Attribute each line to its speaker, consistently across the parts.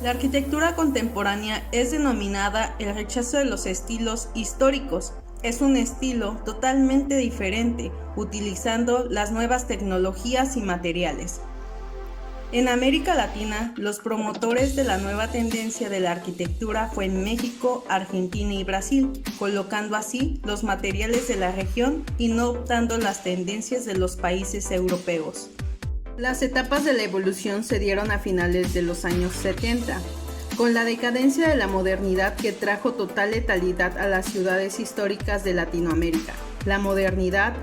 Speaker 1: La arquitectura contemporánea es denominada el rechazo de los estilos históricos. Es un estilo totalmente diferente, utilizando las nuevas tecnologías y materiales. En América Latina, los promotores de la nueva tendencia de la arquitectura fue en México, Argentina y Brasil, colocando así los materiales de la región y no optando las tendencias de los países europeos. Las etapas de la evolución se dieron a finales de los años 70, con la decadencia de la modernidad que trajo total letalidad a las ciudades históricas de Latinoamérica. La modernidad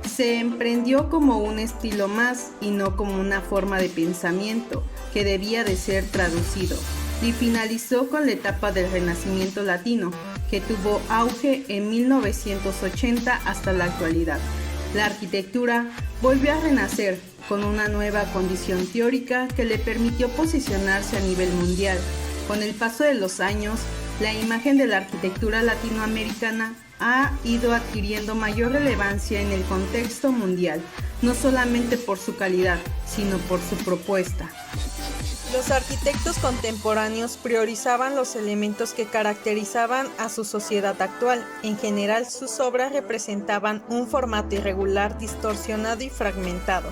Speaker 1: se emprendió como un estilo más y no como una forma de pensamiento que debía de ser traducido, y finalizó con la etapa del Renacimiento latino, que tuvo auge en 1980 hasta la actualidad. La arquitectura volvió a renacer con una nueva condición teórica que le permitió posicionarse a nivel mundial. Con el paso de los años, la imagen de la arquitectura latinoamericana ha ido adquiriendo mayor relevancia en el contexto mundial, no solamente por su calidad, sino por su propuesta. Los arquitectos contemporáneos priorizaban los elementos que caracterizaban a su sociedad actual. En general, sus obras representaban un formato irregular, distorsionado y fragmentado.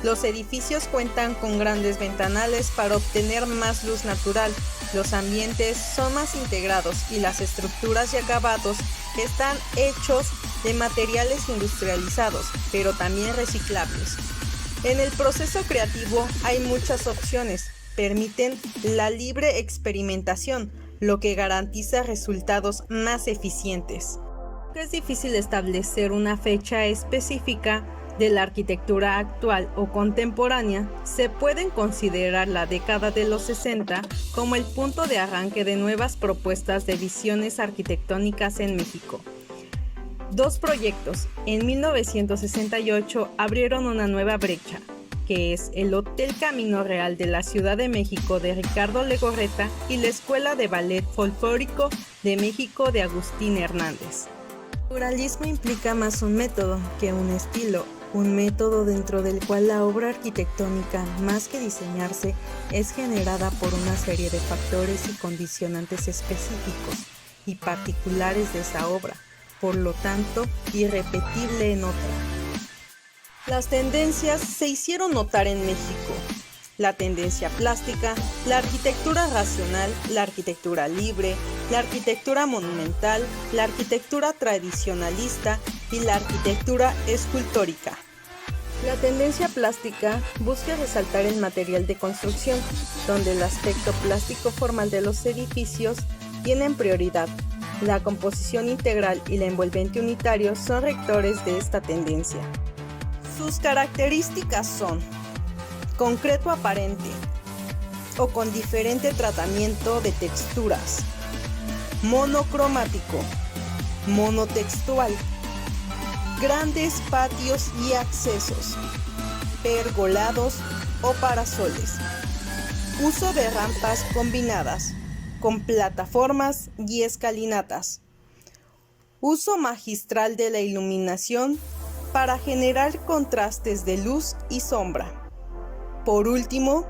Speaker 1: Los edificios cuentan con grandes ventanales para obtener más luz natural. Los ambientes son más integrados y las estructuras y acabados están hechos de materiales industrializados, pero también reciclables. En el proceso creativo hay muchas opciones, permiten la libre experimentación, lo que garantiza resultados más eficientes. Es difícil establecer una fecha específica de la arquitectura actual o contemporánea. Se pueden considerar la década de los 60 como el punto de arranque de nuevas propuestas de visiones arquitectónicas en México. Dos proyectos en 1968 abrieron una nueva brecha, que es el Hotel Camino Real de la Ciudad de México de Ricardo Legorreta y la Escuela de Ballet Folclórico de México de Agustín Hernández. El pluralismo implica más un método que un estilo, un método dentro del cual la obra arquitectónica, más que diseñarse, es generada por una serie de factores y condicionantes específicos y particulares de esa obra, por lo tanto, irrepetible en otra. Las tendencias se hicieron notar en México. La tendencia plástica, la arquitectura racional, la arquitectura libre, la arquitectura monumental, la arquitectura tradicionalista y la arquitectura escultórica. La tendencia plástica busca resaltar el material de construcción, donde el aspecto plástico formal de los edificios tienen prioridad. La composición integral y la envolvente unitario son rectores de esta tendencia. Sus características son concreto aparente o con diferente tratamiento de texturas, monocromático, monotextual, grandes patios y accesos, pergolados o parasoles, uso de rampas combinadas con plataformas y escalinatas, uso magistral de la iluminación para generar contrastes de luz y sombra. Por último,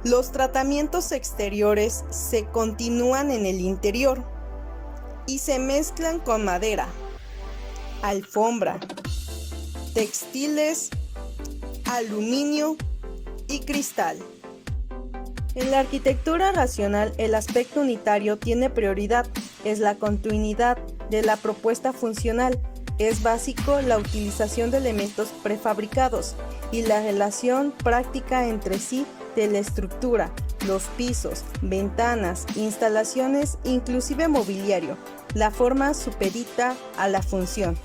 Speaker 1: los tratamientos exteriores se continúan en el interior y se mezclan con madera, alfombra, textiles, aluminio y cristal. En la arquitectura racional, el aspecto unitario tiene prioridad, es la continuidad de la propuesta funcional. Es básico la utilización de elementos prefabricados y la relación práctica entre sí de la estructura, los pisos, ventanas, instalaciones, inclusive mobiliario. La forma supedita a la función.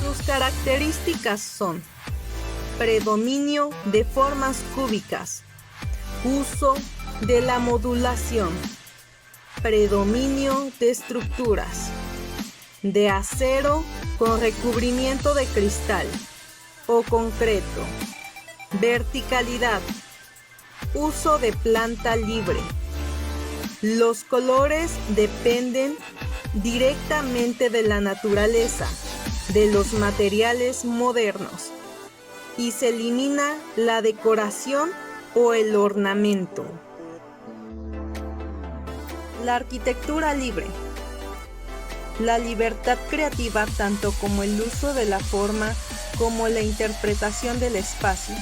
Speaker 1: Sus características son predominio de formas cúbicas, uso de la modulación, predominio de estructuras de acero con recubrimiento de cristal o concreto, verticalidad, uso de planta libre. Los colores dependen directamente de la naturaleza, de los materiales modernos, y se elimina la decoración o el ornamento. La arquitectura libre. La libertad creativa, tanto como el uso de la forma como la interpretación del espacio.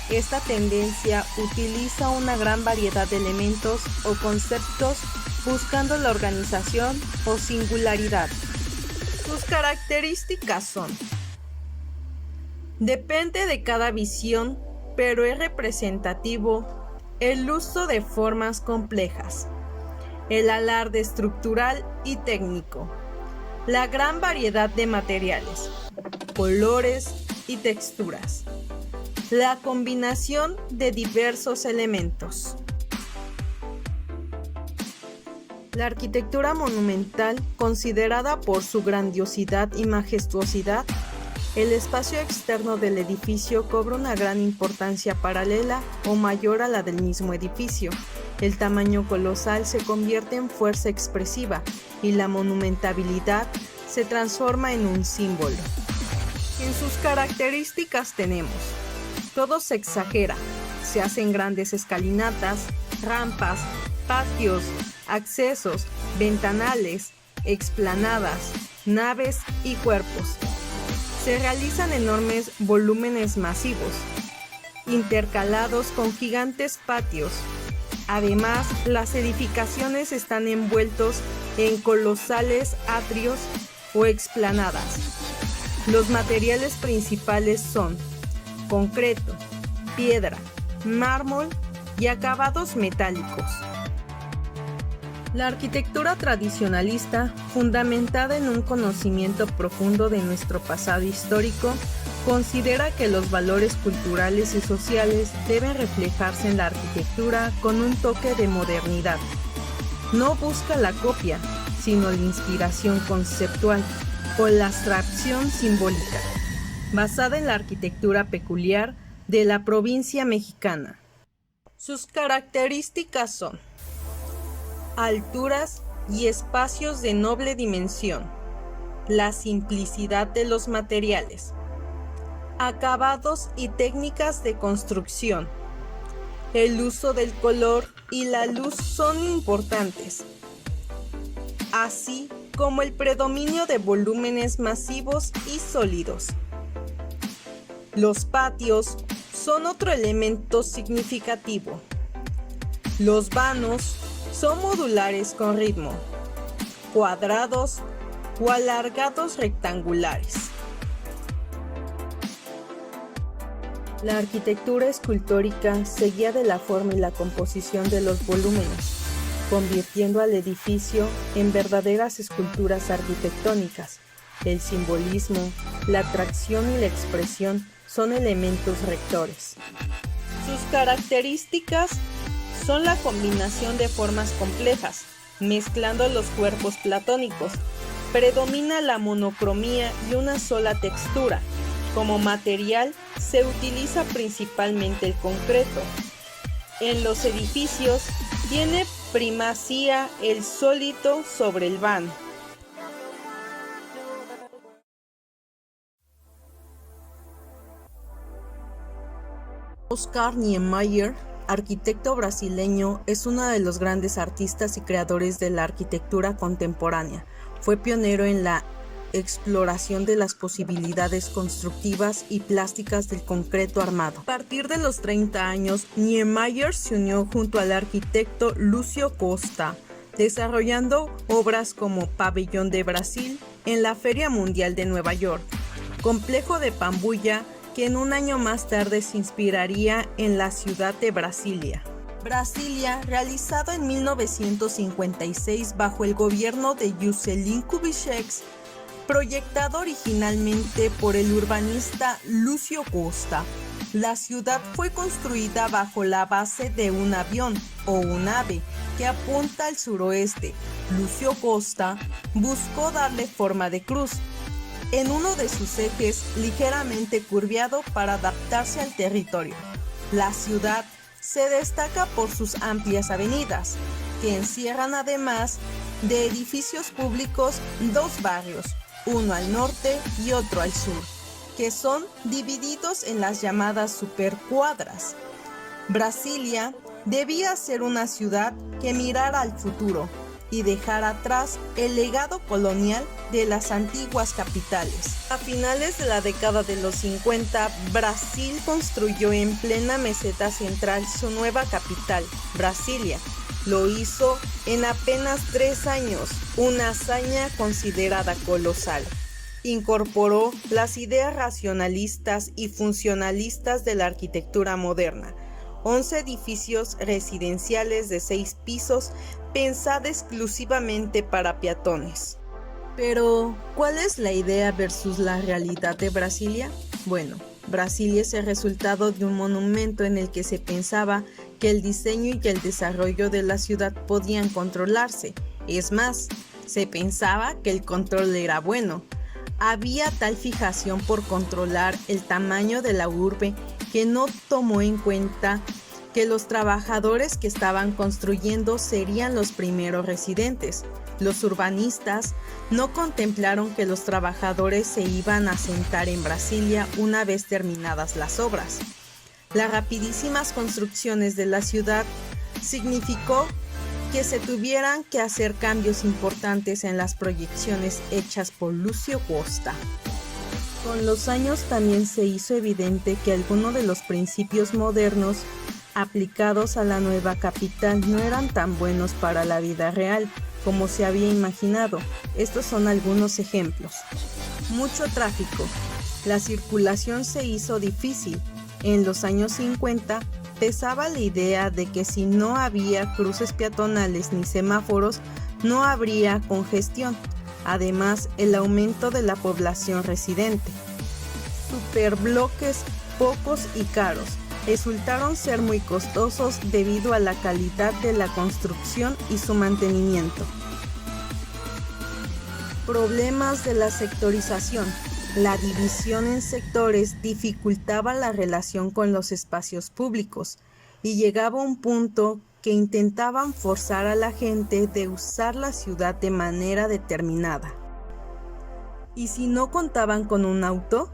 Speaker 1: Esta tendencia utiliza una gran variedad de elementos o conceptos buscando la organización o singularidad. Sus características son: depende de cada visión, pero es representativo el uso de formas complejas, el alarde estructural y técnico, la gran variedad de materiales, colores y texturas, la combinación de diversos elementos. La arquitectura monumental, considerada por su grandiosidad y majestuosidad, el espacio externo del edificio cobra una gran importancia paralela o mayor a la del mismo edificio. El tamaño colosal se convierte en fuerza expresiva y la monumentabilidad se transforma en un símbolo. En sus características tenemos: todo se exagera, se hacen grandes escalinatas, rampas, patios, accesos, ventanales, explanadas, naves y cuerpos. Se realizan enormes volúmenes masivos, intercalados con gigantes patios. Además, las edificaciones están envueltos en colosales atrios o explanadas. Los materiales principales son concreto, piedra, mármol y acabados metálicos. La arquitectura tradicionalista, fundamentada en un conocimiento profundo de nuestro pasado histórico, considera que los valores culturales y sociales deben reflejarse en la arquitectura con un toque de modernidad. No busca la copia, sino la inspiración conceptual o la abstracción simbólica, basada en la arquitectura peculiar de la provincia mexicana. Sus características son: alturas y espacios de noble dimensión, la simplicidad de los materiales, acabados y técnicas de construcción. El uso del color y la luz son importantes, así como el predominio de volúmenes masivos y sólidos. Los patios son otro elemento significativo. Los vanos son modulares con ritmo, cuadrados o alargados rectangulares. La arquitectura escultórica se guía de la forma y la composición de los volúmenes, convirtiendo al edificio en verdaderas esculturas arquitectónicas. El simbolismo, la atracción y la expresión son elementos rectores. Sus características son la combinación de formas complejas, mezclando los cuerpos platónicos. Predomina la monocromía y una sola textura. Como material se utiliza principalmente el concreto. En los edificios tiene primacía el sólido sobre el vano. Oscar Niemeyer, arquitecto brasileño, es uno de los grandes artistas y creadores de la arquitectura contemporánea. Fue pionero en la exploración de las posibilidades constructivas y plásticas del concreto armado. A partir de los 30 años, Niemeyer se unió junto al arquitecto Lúcio Costa, desarrollando obras como Pabellón de Brasil en la Feria Mundial de Nueva York, Complejo de Pampulha, que en un año más tarde se inspiraría en la ciudad de Brasilia. Brasilia, realizado en 1956 bajo el gobierno de Juscelino Kubitschek, proyectado originalmente por el urbanista Lúcio Costa. La ciudad fue construida bajo la base de un avión o un ave que apunta al suroeste. Lúcio Costa buscó darle forma de cruz en uno de sus ejes ligeramente curviado para adaptarse al territorio. La ciudad se destaca por sus amplias avenidas, que encierran además de edificios públicos dos barrios, uno al norte y otro al sur, que son divididos en las llamadas supercuadras. Brasilia debía ser una ciudad que mirara al futuro y dejar atrás el legado colonial de las antiguas capitales. A finales de la década de los 50, Brasil construyó en plena meseta central su nueva capital, Brasilia. Lo hizo en apenas 3 años, una hazaña considerada colosal. Incorporó las ideas racionalistas y funcionalistas de la arquitectura moderna. 11 edificios residenciales de 6 pisos pensada exclusivamente para peatones. Pero, ¿cuál es la idea versus la realidad de Brasilia? Bueno, Brasilia es el resultado de un monumento en el que se pensaba que el diseño y el desarrollo de la ciudad podían controlarse. Es más, se pensaba que el control era bueno. Había tal fijación por controlar el tamaño de la urbe que no tomó en cuenta que los trabajadores que estaban construyendo serían los primeros residentes. Los urbanistas no contemplaron que los trabajadores se iban a asentar en Brasilia una vez terminadas las obras. Las rapidísimas construcciones de la ciudad significó que se tuvieran que hacer cambios importantes en las proyecciones hechas por Lúcio Costa. Con los años también se hizo evidente que algunos de los principios modernos aplicados a la nueva capital no eran tan buenos para la vida real como se había imaginado. Estos son algunos ejemplos. Mucho tráfico. La circulación se hizo difícil. En los años 50 pesaba la idea de que si no había cruces peatonales ni semáforos, no habría congestión. Además, el aumento de la población residente. Superbloques pocos y caros. Resultaron ser muy costosos debido a la calidad de la construcción y su mantenimiento. Problemas de la sectorización. La división en sectores dificultaba la relación con los espacios públicos y llegaba a un punto que intentaban forzar a la gente de usar la ciudad de manera determinada. Y si no contaban con un auto,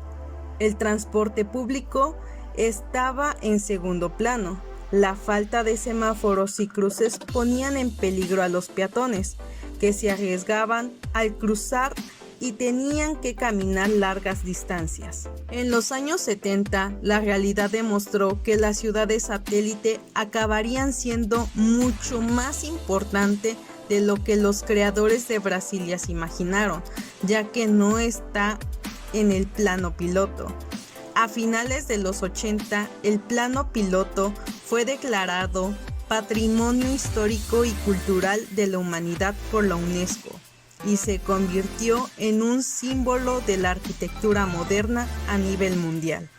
Speaker 1: el transporte público estaba en segundo plano. La falta de semáforos y cruces ponían en peligro a los peatones, que se arriesgaban al cruzar y tenían que caminar largas distancias. En los años 70, la realidad demostró que las ciudades satélite acabarían siendo mucho más importante de lo que los creadores de Brasilia se imaginaron, ya que no está en el plano piloto. A finales de los 80, el plano piloto fue declarado Patrimonio Histórico y Cultural de la Humanidad por la UNESCO y se convirtió en un símbolo de la arquitectura moderna a nivel mundial.